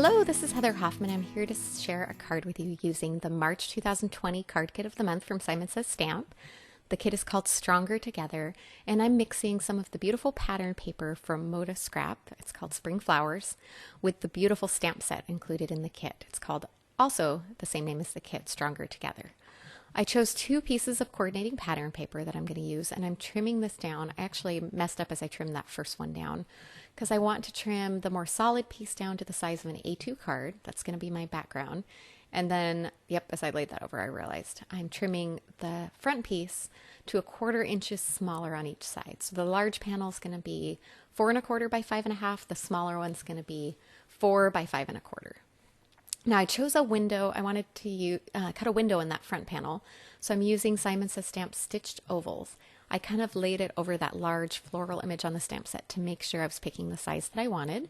Hello, this is Heather Hoffman. I'm here to share a card with you using the March 2020 Card Kit of the Month from Simon Says Stamp. The kit is called Stronger Together, and I'm mixing some of the beautiful pattern paper from ModaScrap, it's called Spring Flowers, with the beautiful stamp set included in the kit. It's called also the same name as the kit, Stronger Together. I chose 2 pieces of coordinating pattern paper that I'm going to use, and I'm trimming this down. I actually messed up as I trimmed that first one down because I want to trim the more solid piece down to the size of an A2 card. That's going to be my background. And then, as I laid that over, I realized I'm trimming the front piece to 1/4 inches smaller on each side. So the large panel is going to be 4 1/4 by 5 1/2. The smaller one's going to be 4 by 5 1/4. Now I chose a window. I wanted to cut a window in that front panel, so I'm using Simon Says Stamp stitched ovals. I kind of laid it over that large floral image on the stamp set to make sure I was picking the size that I wanted,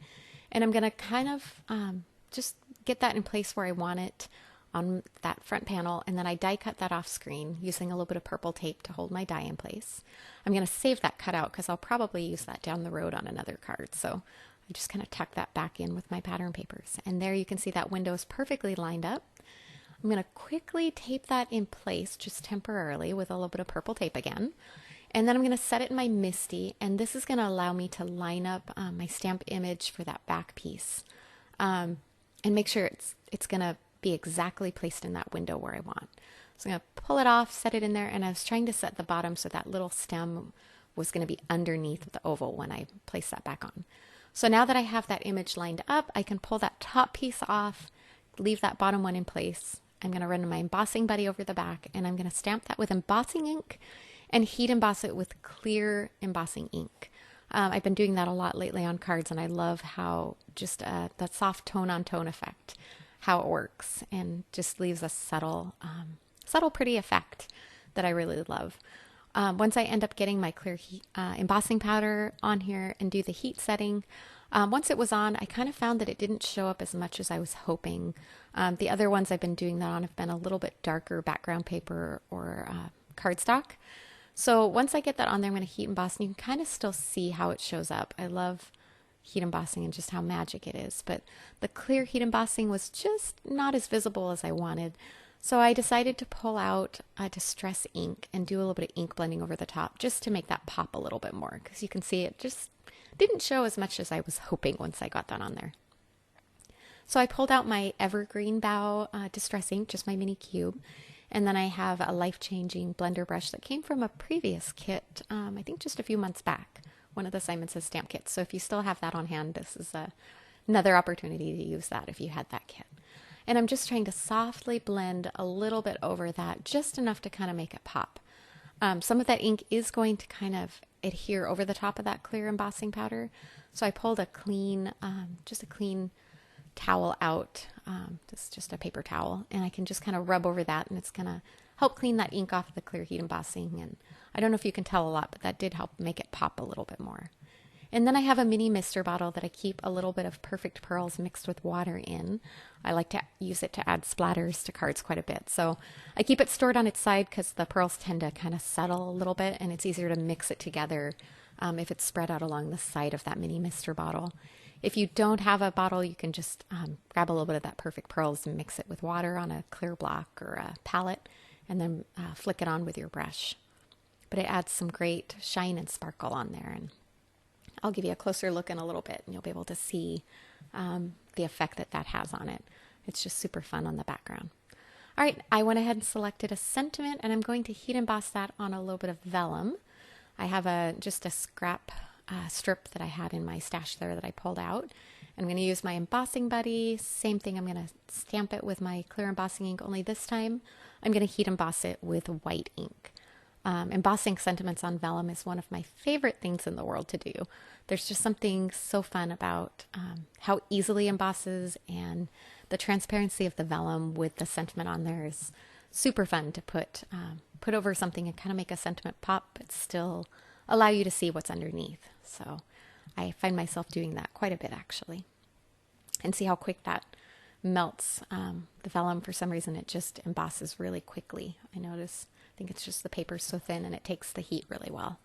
and I'm going to kind of just get that in place where I want it on that front panel, and then I die cut that off screen using a little bit of purple tape to hold my die in place. I'm going to save that cutout because I'll probably use that down the road on another card, so I just kind of tuck that back in with my pattern papers. And there you can see that window is perfectly lined up. I'm going to quickly tape that in place just temporarily with a little bit of purple tape again. And then I'm going to set it in my MISTI, and this is going to allow me to line up my stamp image for that back piece and make sure it's going to be exactly placed in that window where I want. So I'm going to pull it off, set it in there, and I was trying to set the bottom so that little stem was going to be underneath the oval when I place that back on. So now that I have that image lined up, I can pull that top piece off, leave that bottom one in place. I'm going to run my embossing buddy over the back, and I'm going to stamp that with embossing ink and heat emboss it with clear embossing ink. I've been doing that a lot lately on cards, and I love how just that soft tone-on-tone effect, how it works, and just leaves a subtle, pretty effect that I really love. Once I end up getting my clear embossing powder on here and do the heat setting, once it was on, I kind of found that it didn't show up as much as I was hoping. The other ones I've been doing that on have been a little bit darker background paper or cardstock. So once I get that on there, I'm going to heat emboss, and you can kind of still see how it shows up. I love heat embossing and just how magic it is, but the clear heat embossing was just not as visible as I wanted. So I decided to pull out Distress ink and do a little bit of ink blending over the top just to make that pop a little bit more, because you can see it just didn't show as much as I was hoping once I got that on there. So I pulled out my EVERGREEN BOUGH Distress ink, just my mini cube, and then I have a life-changing blender brush that came from a previous kit, I think just a few months back, one of the Simon Says Stamp kits. So if you still have that on hand, this is another opportunity to use that if you had that kit. And I'm just trying to softly blend a little bit over that, just enough to kind of make it pop. Some of that ink is going to kind of adhere over the top of that clear embossing powder. So I pulled a clean, just a clean towel out, just a paper towel, and I can just kind of rub over that, and it's going to help clean that ink off of the clear heat embossing. And I don't know if you can tell a lot, but that did help make it pop a little bit more. And then I have a mini mister bottle that I keep a little bit of Perfect Pearls mixed with water in. I like to use it to add splatters to cards quite a bit. So I keep it stored on its side because the pearls tend to kind of settle a little bit, and it's easier to mix it together if it's spread out along the side of that mini mister bottle. If you don't have a bottle, you can just grab a little bit of that Perfect Pearls and mix it with water on a clear block or a palette, and then flick it on with your brush. But it adds some great shine and sparkle on there, and I'll give you a closer look in a little bit, and you'll be able to see the effect that has on it. It's just super fun on the background. All right, I went ahead and selected a sentiment, and I'm going to heat emboss that on a little bit of vellum. I have just a scrap strip that I had in my stash there that I pulled out. I'm going to use my embossing buddy. Same thing, I'm going to stamp it with my clear embossing ink, only this time I'm going to heat emboss it with white ink. Embossing sentiments on vellum is one of my favorite things in the world to do. There's just something so fun about how easily embosses, and the transparency of the vellum with the sentiment on there is super fun to put over something and kind of make a sentiment pop, but still allow you to see what's underneath. So I find myself doing that quite a bit, actually. And see how quick that melts. The vellum, for some reason, it just embosses really quickly. I notice. I think it's just the paper's so thin and it takes the heat really well.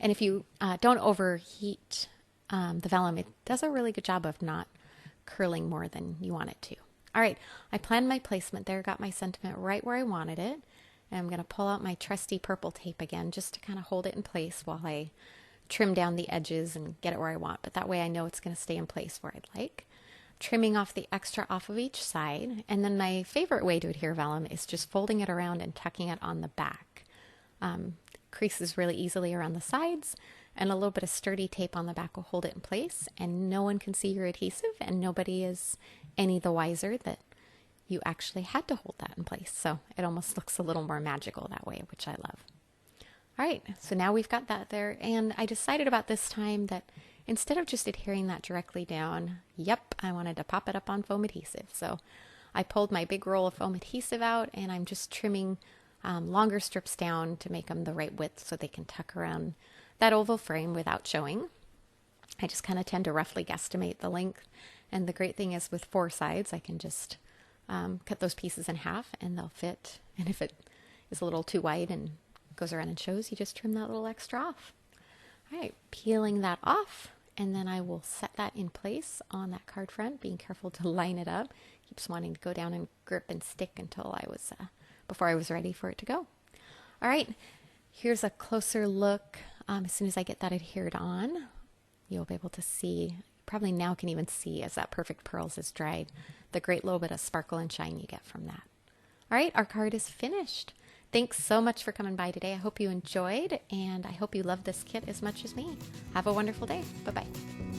And if you don't overheat the vellum, it does a really good job of not curling more than you want it to. All right, I planned my placement there, got my sentiment right where I wanted it. And I'm going to pull out my trusty purple tape again just to kind of hold it in place while I trim down the edges and get it where I want. But that way I know it's going to stay in place where I'd like. Trimming off the extra off of each side. And then my favorite way to adhere vellum is just folding it around and tucking it on the back. Creases really easily around the sides, and a little bit of sturdy tape on the back will hold it in place, and no one can see your adhesive, and nobody is any the wiser that you actually had to hold that in place. So it almost looks a little more magical that way, which I love. All right, so now we've got that there, and I decided about this time that instead of just adhering that directly down, I wanted to pop it up on foam adhesive. So I pulled my big roll of foam adhesive out, and I'm just trimming longer strips down to make them the right width so they can tuck around that oval frame without showing. I just kind of tend to roughly guesstimate the length, and the great thing is with 4 sides I can just cut those pieces in half and they'll fit, and if it is a little too wide and goes around and shows, you just trim that little extra off. All right, peeling that off, and then I will set that in place on that card front, being careful to line it up. Keeps wanting to go down and grip and stick until I was before I was ready for it to go. All right, here's a closer look. As soon as I get that adhered on, you'll be able to see, probably now can even see as that perfect pearls is dried, the great little bit of sparkle and shine you get from that. All right, our card is finished. Thanks so much for coming by today. I hope you enjoyed, and I hope you love this kit as much as me. Have a wonderful day. Bye-bye.